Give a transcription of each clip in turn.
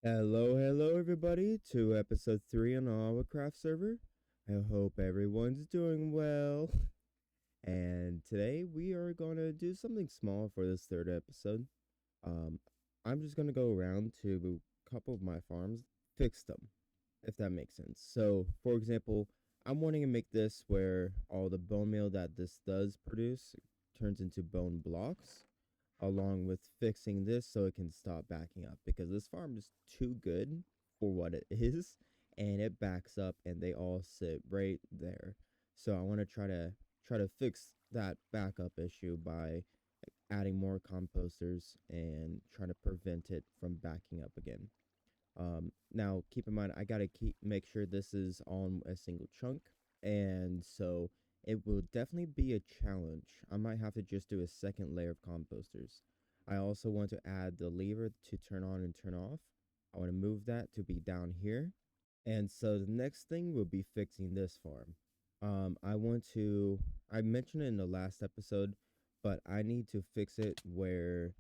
Hello everybody to episode 3 on the AwACraft server. I hope everyone's doing well. And today we are going to do something small for this third episode. Um, I'm just going to go around to a couple of my farms, fix them, if that makes sense. So, for example, I'm wanting to make this where all the bone meal that this does produce turns into bone blocks, along with fixing this so it can stop backing up, because this farm is too good for what it is, and it backs up and they all sit right there. So I want to try to fix that backup issue by adding more composters and trying to prevent it from backing up again. Now keep in mind, I gotta make sure this is on a single chunk, and so it will definitely be a challenge. I might have to just do a second layer of composters. I also want to add the lever to turn on and turn off. I want to move that to be down here. And so the next thing will be fixing this farm. I mentioned it in the last episode, but I need to fix it where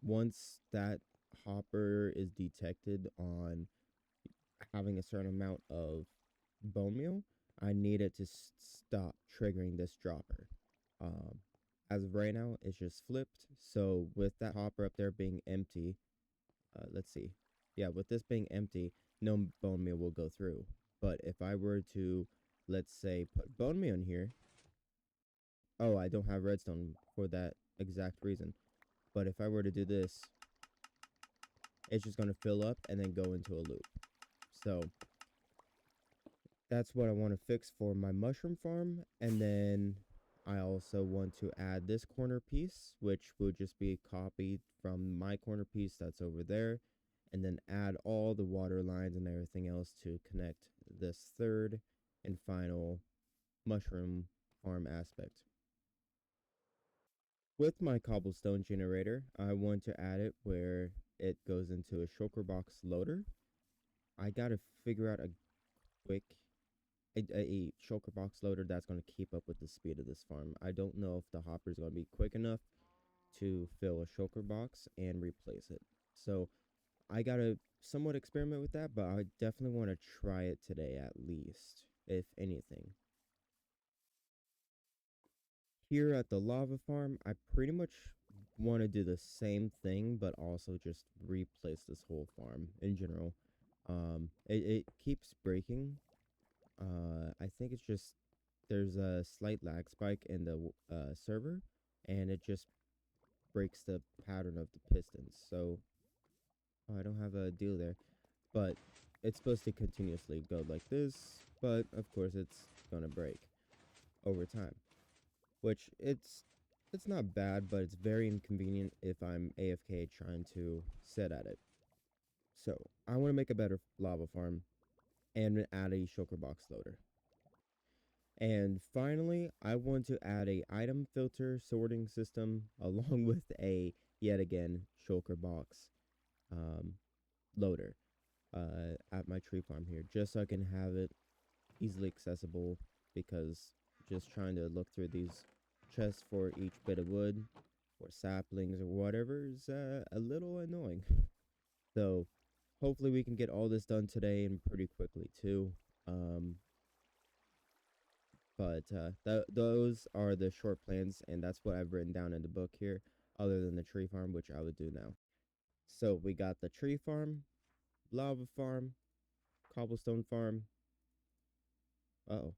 once that hopper is detected on having a certain amount of bone meal, I need it to stop triggering this dropper. Um, as of right now, it's just flipped. So with that hopper up there being empty, let's see. Yeah, with this being empty, no bone meal will go through. But if I were to, let's say, put bone meal in here, oh, I don't have redstone for that exact reason. But if I were to do this, it's just going to fill up and then go into a loop. So that's what I want to fix for my mushroom farm. And then I also want to add this corner piece, which will just be copied from my corner piece that's over there, and then add all the water lines and everything else to connect this third and final mushroom farm aspect. With my cobblestone generator, I want to add it where it goes into a shulker box loader. I gotta figure out a quick a shulker box loader that's going to keep up with the speed of this farm. I don't know if the hopper is going to be quick enough to fill a shulker box and replace it. So I got to somewhat experiment with that, but I definitely want to try it today at least, if anything. Here at the lava farm, I pretty much want to do the same thing, but also just replace this whole farm in general. It keeps breaking. I think it's just there's a slight lag spike in the server, and it just breaks the pattern of the pistons. So I don't have a deal there, but it's supposed to continuously go like this. But of course, it's gonna break over time, which it's not bad, but it's very inconvenient if I'm AFK trying to sit at it. So I want to make a better lava farm and add a shulker box loader. And finally, I want to add a item filter sorting system along with a, yet again, shulker box um, loader at my tree farm here, just so I can have it easily accessible, because just trying to look through these chests for each bit of wood or saplings or whatever is a little annoying. So hopefully we can get all this done today and pretty quickly too. Um, But those are the short plans, and that's what I've written down in the book here, other than the tree farm, which I would do now. So we got the tree farm, lava farm, cobblestone farm. Uh-oh,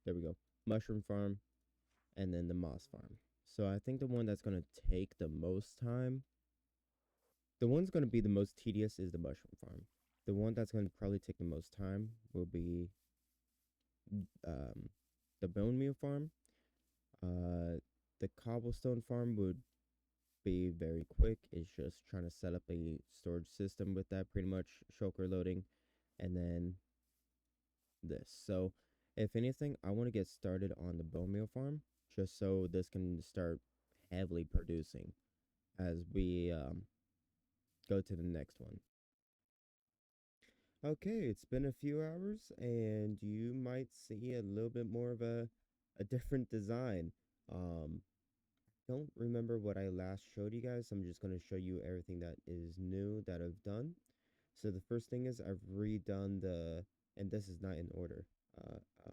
there we go. Mushroom farm, and then the moss farm. So I think the one that's going to take the most time, the one's going to be the most tedious is the mushroom farm. The one that's going to probably take the most time will be um, the bone meal farm. The cobblestone farm would be very quick. It's just trying to set up a storage system with that, pretty much shulker loading, and then this. So if anything, I want to get started on the bone meal farm just so this can start heavily producing as we go to the next one. Okay, it's been a few hours, and you might see a little bit more of a different design. Um, don't remember what I last showed you guys. I'm just going to show you everything that is new that I've done. So the first thing is I've redone and this is not in order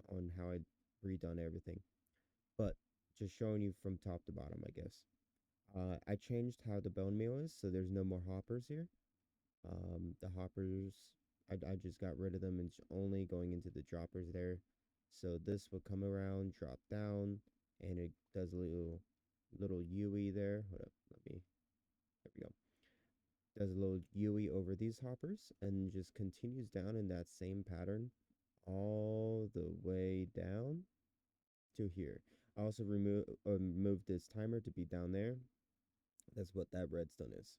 on how I redone everything, but just showing you from top to bottom, I guess. I changed how the bone meal is, so there's no more hoppers here. The hoppers, I just got rid of them and it's only going into the droppers there. So this will come around, drop down, and it does a little UE there. Hold up, there we go. Does a little UE over these hoppers and just continues down in that same pattern all the way down to here. I also moved this timer to be down there. That's what that redstone is.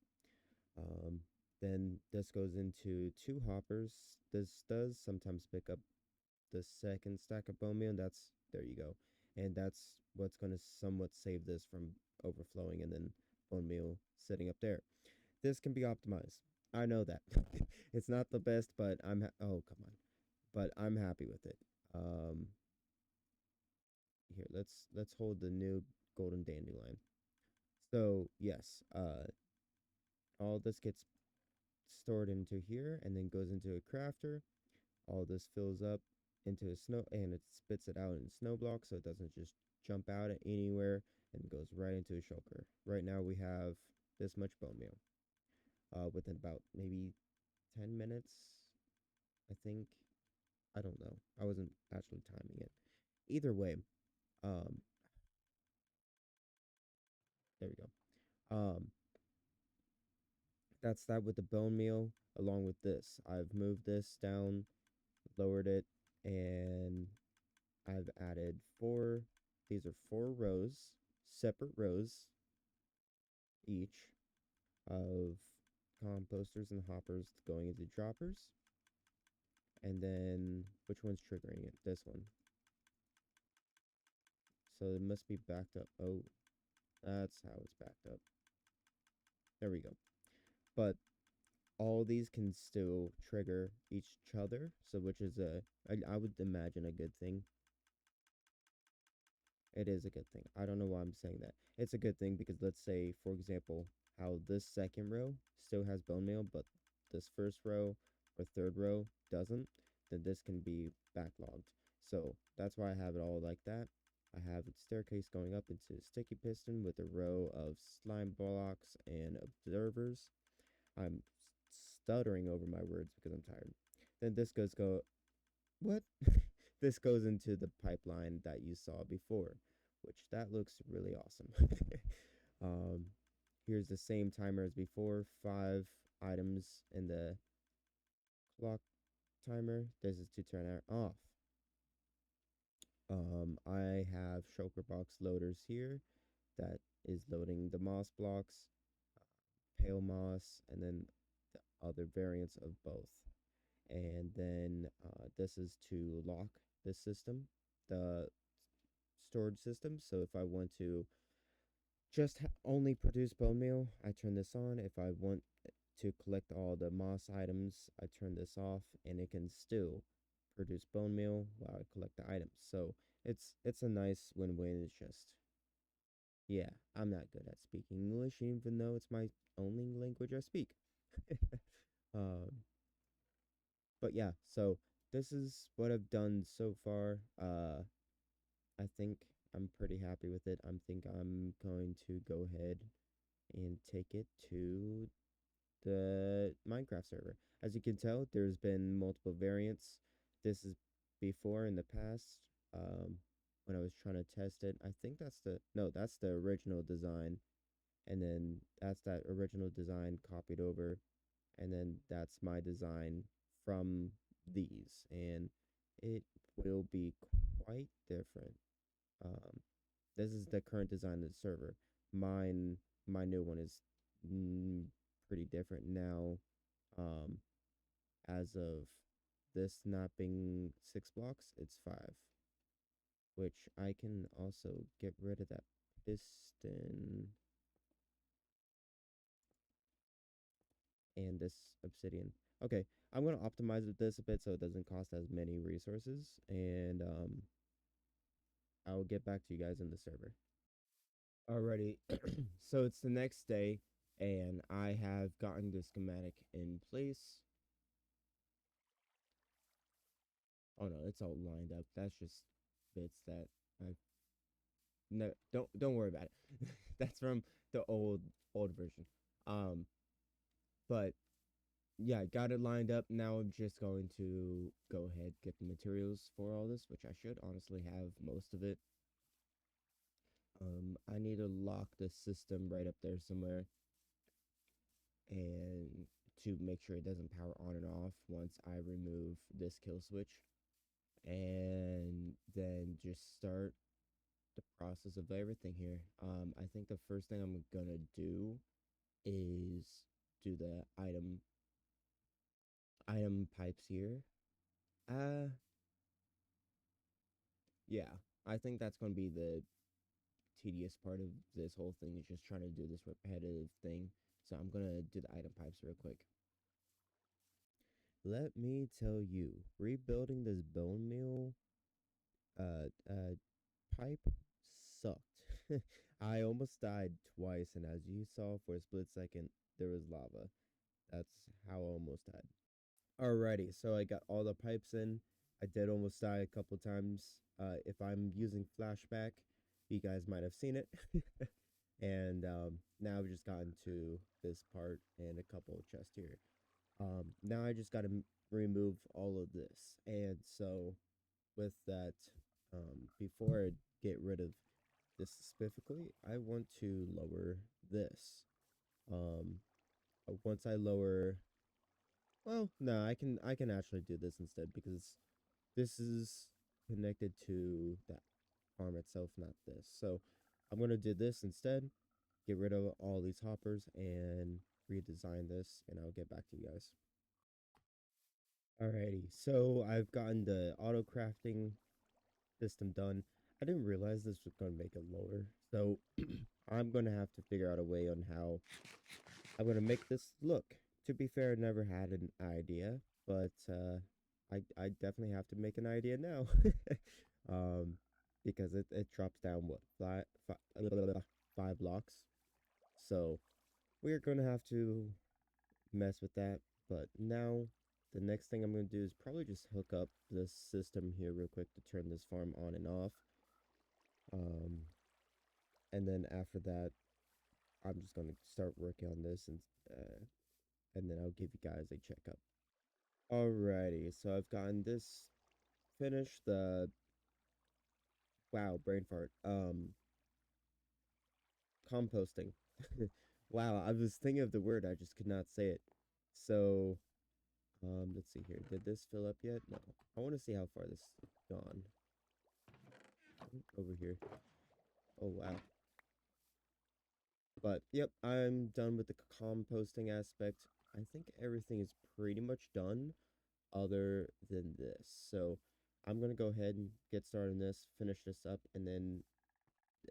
Um, then this goes into two hoppers. This does sometimes pick up the second stack of bone meal. That's there you go, and that's what's going to somewhat save this from overflowing and then bone meal sitting up there. This can be optimized. I know that it's not the best, but oh come on, but I'm happy with it. Um, Here let's hold the new golden dandelion. So yes, all this gets stored into here and then goes into a crafter. All this fills up into a snow and it spits it out in snow blocks so it doesn't just jump out at anywhere and goes right into a shulker. Right now we have this much bone meal. Within about maybe 10 minutes, I think. I don't know. I wasn't actually timing it. Either way, um, there we go. That's that with the bone meal along with this. I've moved this down, lowered it, and I've added four. These are 4 rows, separate rows each of composters and hoppers going into droppers. And then which one's triggering it? This one. So it must be backed up. Oh, that's how it's backed up. There we go. But all these can still trigger each other, so which is I would imagine a good thing. It is a good thing. I don't know why I'm saying that. It's a good thing because let's say, for example, how this second row still has bone meal, but this first row or third row doesn't, then this can be backlogged. So that's why I have it all like that. I have a staircase going up into a sticky piston with a row of slime blocks and observers. I'm stuttering over my words because I'm tired. Then this go what? This goes into the pipeline that you saw before, which that looks really awesome. um, Here's the same timer as before, 5 items in the clock timer. This is to turn it off. I have shulker box loaders here that is loading the moss blocks, pale moss, and then the other variants of both. And then this is to lock the system, the storage system. So if I want to just only produce bone meal, I turn this on. If I want to collect all the moss items, I turn this off, and it can still produce bone meal while I collect the items. So it's a nice win-win. It's just yeah, I'm not good at speaking English, even though it's my only language I speak. um, but yeah, so this is what I've done so far. I think I'm pretty happy with it. I think I'm going to go ahead and take it to the Minecraft server. As you can tell, there's been multiple variants. This is before in the past, when I was trying to test it. I think that's the original design. And then that's that original design copied over. And then that's my design from these. And it will be quite different. Um, this is the current design of the server. Mine, my new one is mm, pretty different now. Um, as of this not being 6 blocks, it's 5, which I can also get rid of that piston and this obsidian. Okay, I'm gonna optimize this a bit so it doesn't cost as many resources, and I'll get back to you guys in the server. Alrighty, so it's the next day, and I have gotten the schematic in place. Oh no, it's all lined up. That's just bits that I no don't worry about it. That's from the old version. Um, but yeah, got it lined up. Now I'm just going to go ahead get the materials for all this, which I should honestly have most of it. I need to lock the system right up there somewhere, and to make sure it doesn't power on and off once I remove this kill switch, and then just start the process of everything here. I think the first thing I'm gonna do is do the item pipes here. Uh, yeah, I think that's gonna be the tedious part of this whole thing is just trying to do this repetitive thing. So I'm gonna do the item pipes real quick. Let me tell you, rebuilding this bone meal uh uh pipe sucked. I almost died twice, and as you saw for a split second, there was lava. That's how I almost died. Alrighty, so I got all the pipes in. I did almost die a couple times. If I'm using flashback, you guys might have seen it. And now I've just gotten to this part and a couple of chests here. Now I just got to remove all of this. And so with that, before I get rid of this specifically, I want to lower this. Um, once I lower, well, no, I can actually do this instead because this is connected to the farm itself, not this. So I'm gonna do this instead. Get rid of all these hoppers and redesign this, and I'll get back to you guys. Alrighty, so I've gotten the auto crafting system done. I didn't realize this was going to make it lower, so I'm going to have to figure out a way on how I'm going to make this look. To be fair, I never had an idea, but I definitely have to make an idea now. um, because it drops down what five blocks, so we're going to have to mess with that. But now the next thing I'm going to do is probably just hook up this system here real quick to turn this farm on and off. Um, and then after that, I'm just going to start working on this, and then I'll give you guys a checkup. Alrighty, so I've gotten this finished. The wow, brain fart. Composting. Wow, I was thinking of the word, I just could not say it. So, let's see here. Did this fill up yet? No. I want to see how far this has gone. Over here. Oh wow. But yep, I'm done with the composting aspect. I think everything is pretty much done other than this. So I'm going to go ahead and get started on this, finish this up, and then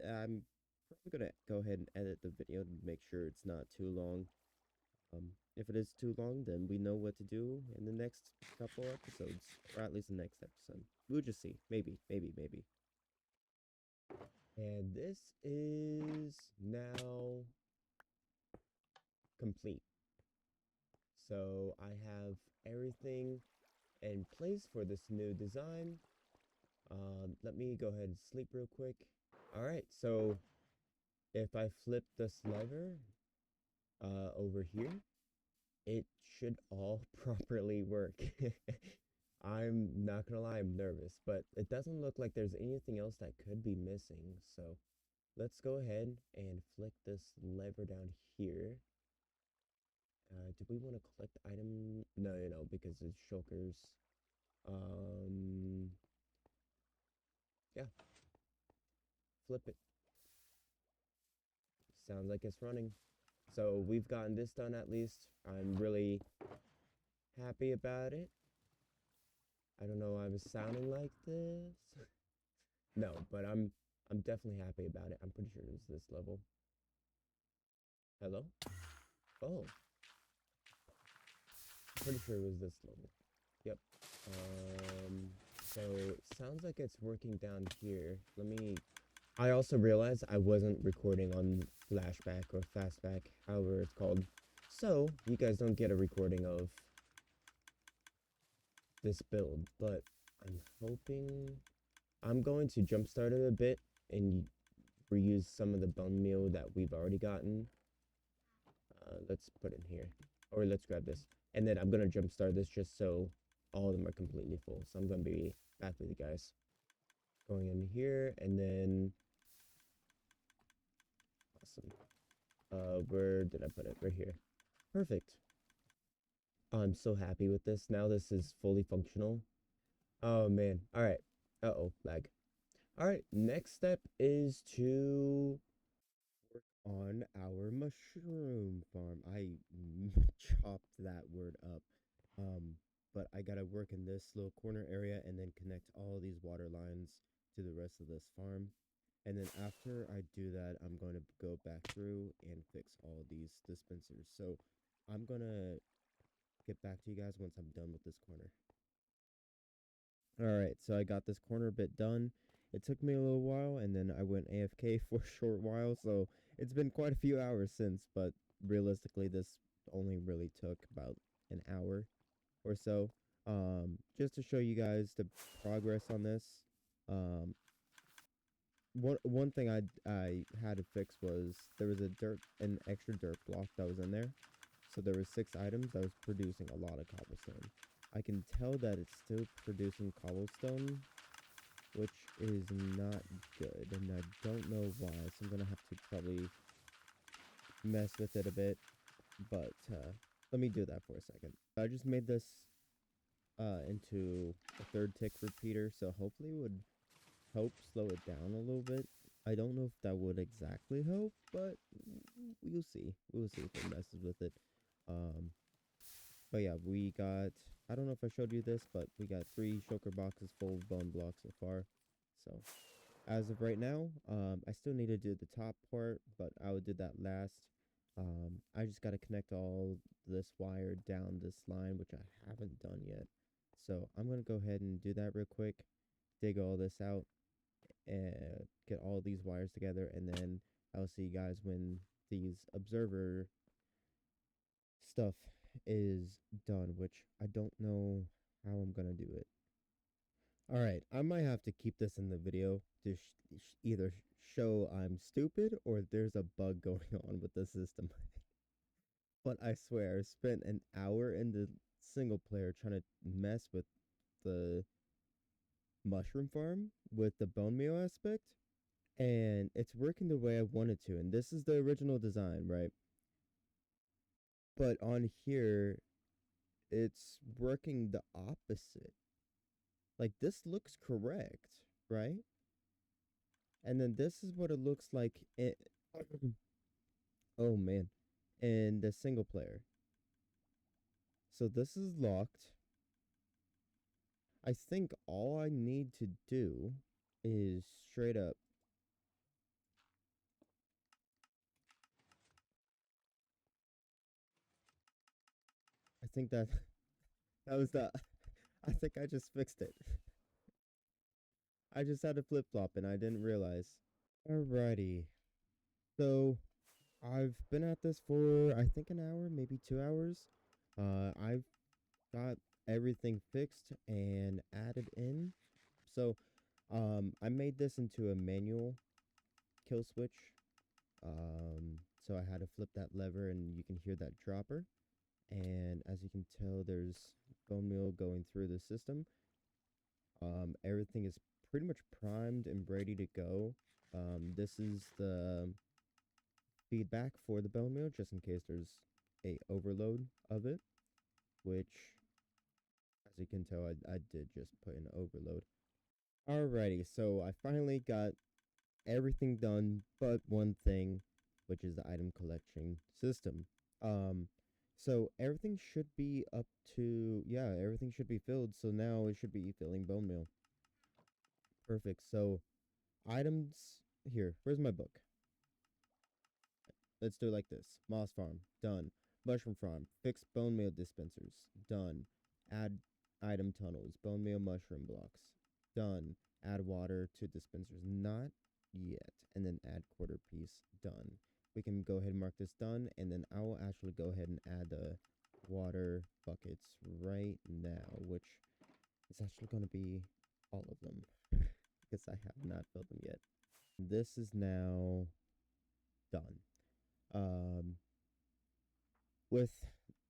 I'm probably going to go ahead and edit the video to make sure it's not too long. If it is too long, then we know what to do in the next couple episodes, or at least the next episode. We'll just see. Maybe, maybe, maybe. And this is now complete. So I have everything in place for this new design. Let me go ahead and sleep real quick. All right, so if I flip this lever over here, it should all properly work. I'm not gonna lie, I'm nervous, but it doesn't look like there's anything else that could be missing. So let's go ahead and flick this lever down here. Do we want to collect item? No, because it's shulkers. Um, yeah, flip it. Sounds like it's running. So we've gotten this done at least. I'm really happy about it. I don't know why I was sounding like this. No, but I'm definitely happy about it. I'm pretty sure it was this level. Hello? Oh, pretty sure it was this level. Yep. So it sounds like it's working down here. I also realized I wasn't recording on flashback or fastback, however it's called. So you guys don't get a recording of this build, but I'm hoping I'm going to jumpstart it a bit and reuse some of the bone meal that we've already gotten. Let's put in here, or let's grab this, and then I'm gonna jumpstart this just so all of them are completely full. So I'm gonna be back with you guys. Going in here, and then awesome. Where did I put it? Right here. Perfect. I'm so happy with this. Now this is fully functional. Oh man. All right. Uh-oh, lag. All right. Next step is to work on our mushroom farm. I chopped that word up. Um, but I gotta work in this little corner area and then connect all these water lines to the rest of this farm. And then after I do that, I'm going to go back through and fix all these dispensers. So I'm gonna get back to you guys once I'm done with this corner. All right, so I got this corner bit done. It took me a little while, and then I went AFK for a short while, so it's been quite a few hours since, but realistically, this only really took about an hour or so. Just to show you guys the progress on this. Um, one thing I had to fix was there was an extra dirt block that was in there. So there was 6 items that was producing a lot of cobblestone. I can tell that it's still producing cobblestone, which is not good, and I don't know why. So I'm gonna have to probably mess with it a bit. But let me do that for a second. I just made this into a 3rd tick repeater, so hopefully it would help slow it down a little bit. I don't know if that would exactly help, but we'll see. We'll see if it messes with it. Um, but yeah, we got. I don't know if I showed you this, but we got 3 shulker boxes full of bone blocks so far. So as of right now, I still need to do the top part, but I would do that last. I just got to connect all this wire down this line, which I haven't done yet. So I'm gonna go ahead and do that real quick, dig all this out, and get all these wires together, and then I'll see you guys when these observer stuff is done, which I don't know how I'm gonna do it. All right, I might have to keep this in the video to either show I'm stupid or there's a bug going on with the system. But I swear, I spent an hour in the single player trying to mess with the mushroom farm with the bone meal aspect, and it's working the way I wanted to. And this is the original design, right? But on here, it's working the opposite. Like, this looks correct, right? And then this is what it looks like oh man, in the single player. So this is locked. I think all I need to do is straight up. I think that that was the. I think I just fixed it. I just had a flip flop and I didn't realize. Alrighty. So I've been at this for I think an hour, maybe 2 hours. I've got everything fixed and added in. So I made this into a manual kill switch. So I had to flip that lever and you can hear that dropper. And as you can tell, there's bone meal going through the system. Everything is pretty much primed and ready to go. This is the feedback for the bone meal, just in case there's a overload of it, which, as you can tell, I did just put in overload. Alrighty, so I finally got everything done but one thing, which is the item collection system. Um, so everything should be up to, yeah, everything should be filled. So now it should be filling bone meal. Perfect. So items here. Where's my book? Let's do it like this. Moss farm, done. Mushroom farm, fix bone meal dispensers, done. Add item tunnels, bone meal mushroom blocks, done. Add water to dispensers, not yet. And then add quarter piece, done. We can go ahead and mark this done, and then I will actually go ahead and add the water buckets right now, which It's actually going to be all of them because I have not built them yet. This is now done. Um, with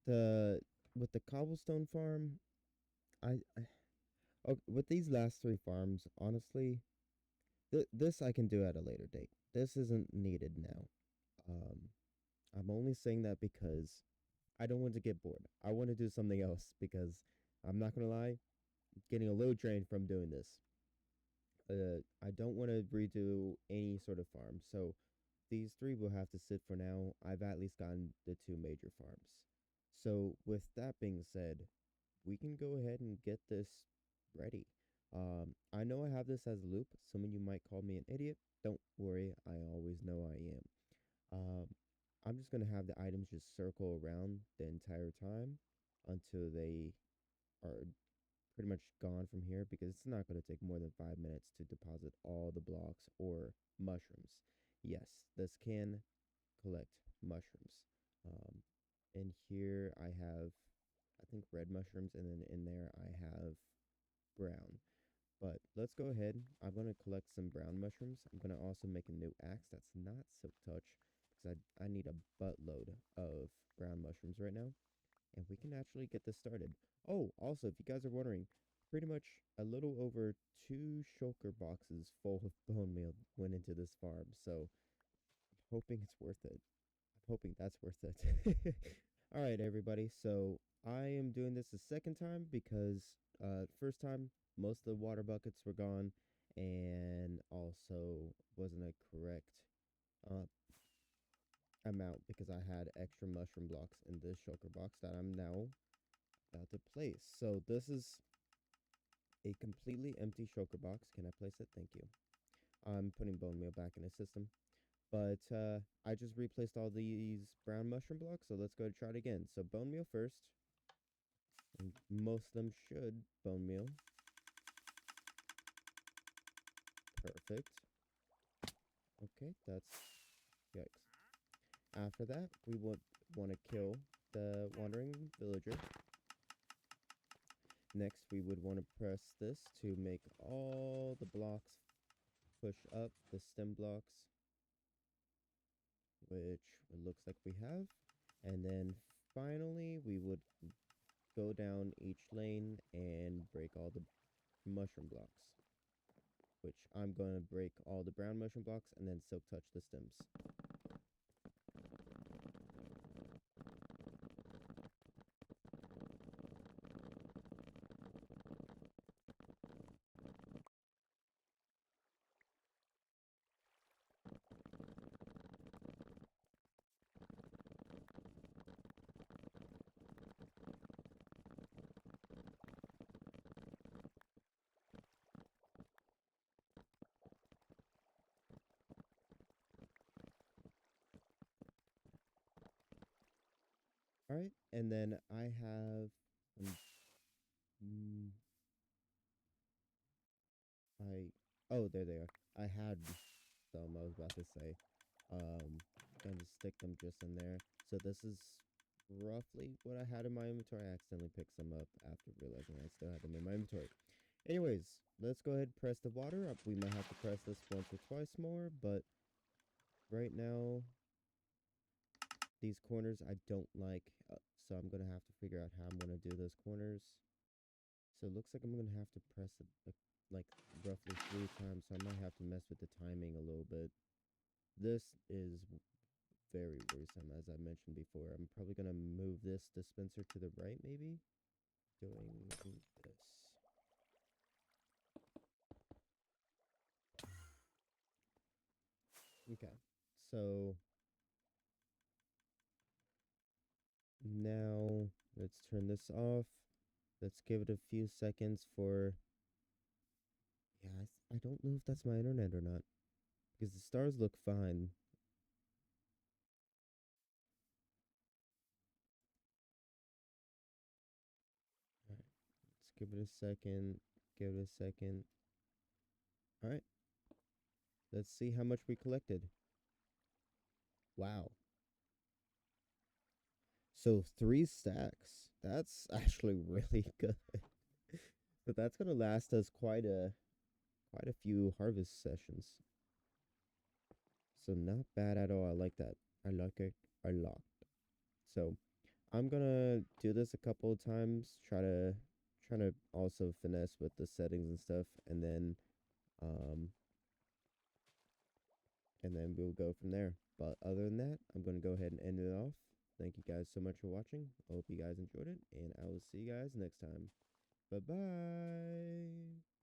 the with the cobblestone farm, I okay, with these last three farms, honestly, this I can do at a later date. This isn't needed now. Um, I'm only saying that because I don't want to get bored. I want to do something else because I'm not gonna lie, I'm getting a little drained from doing this. I don't want to redo any sort of farm, so these three will have to sit for now. I've at least gotten the two major farms. So with that being said, we can go ahead and get this ready. I know I have this as a loop. Some of you might call me an idiot. Don't worry, I always know I am. Um, I'm just gonna have the items just circle around the entire time until they are pretty much gone from here because it's not going to take more than 5 minutes to deposit all the blocks or mushrooms. Yes, this can collect mushrooms. Um, in here, I have, I think, red mushrooms, and then in there, I have brown. But let's go ahead. I'm going to collect some brown mushrooms. I'm going to also make a new axe that's not silk touch because I need a buttload of brown mushrooms right now and we can actually get this started. Oh, also, if you guys are wondering, pretty much a little over 2 shulker boxes full of bone meal went into this farm, so I'm hoping it's worth it. I'm hoping that's worth it. All right, everybody. So I am doing this the second time because first time most of the water buckets were gone, and also wasn't a correct uh, amount because I had extra mushroom blocks in this shulker box that I'm now about to place. So this is a completely empty shulker box. Can I place it? Thank you. I'm putting bone meal back in the system. But I just replaced all these brown mushroom blocks, so let's go to try it again. So bone meal first. And most of them should bone meal. Perfect. Okay, that's yikes. After that, we would want to kill the wandering villager. Next, we would want to press this to make all the blocks push up, the stem blocks, which it looks like we have. And then finally, we would go down each lane and break all the mushroom blocks, which I'm going to break all the brown mushroom blocks and then silk touch the stems. All right, and then I have, um, I, oh, there they are. I had some, I was about to say. Gonna stick them just in there. So this is roughly what I had in my inventory. I accidentally picked some up after realizing I still had them in my inventory. Anyways, let's go ahead and press the water up. We might have to press this once or twice more, but right now, these corners I don't like, so I'm gonna have to figure out how I'm gonna do those corners. So it looks like I'm gonna have to press it like roughly 3 times, so I might have to mess with the timing a little bit. This is very worrisome, as I mentioned before. I'm probably gonna move this dispenser to the right, maybe? Doing this. Okay, so now let's turn this off. Let's give it a few seconds for... Yeah, I don't know if that's my internet or not, because the stars look fine. All right, let's give it a second. Give it a second. All right, let's see how much we collected. Wow. So 3 stacks. That's actually really good. But that's gonna last us quite a few harvest sessions. So not bad at all. I like that. I like it a lot. So I'm gonna do this a couple of times. Try to also finesse with the settings and stuff, um and then we'll go from there. But other than that, I'm gonna go ahead and end it off. Thank you guys so much for watching. I hope you guys enjoyed it, and I will see you guys next time. Bye bye.